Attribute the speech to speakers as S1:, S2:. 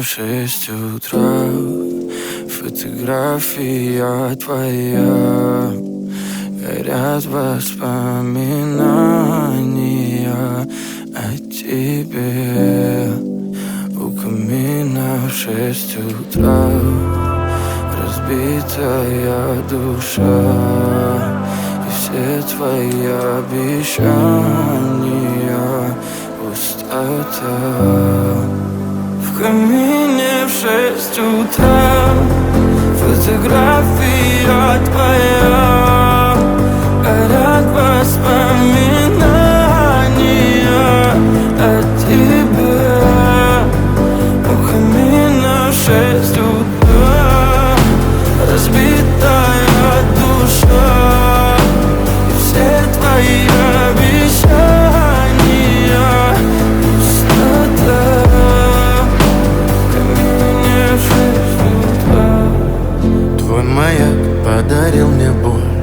S1: в 6 утра. Фотография твоя, горят воспоминания о тебе. У камина в 6 утра, разбитая душа, и все твои обещания пустота. В камине в 6 утра, фотография твоя, горят воспоминания о тебе. У камина в 6 утра, разбитая душа, и все твои обещания пустота. В камине в 6 утра.
S2: Твой маяк подарил мне боль,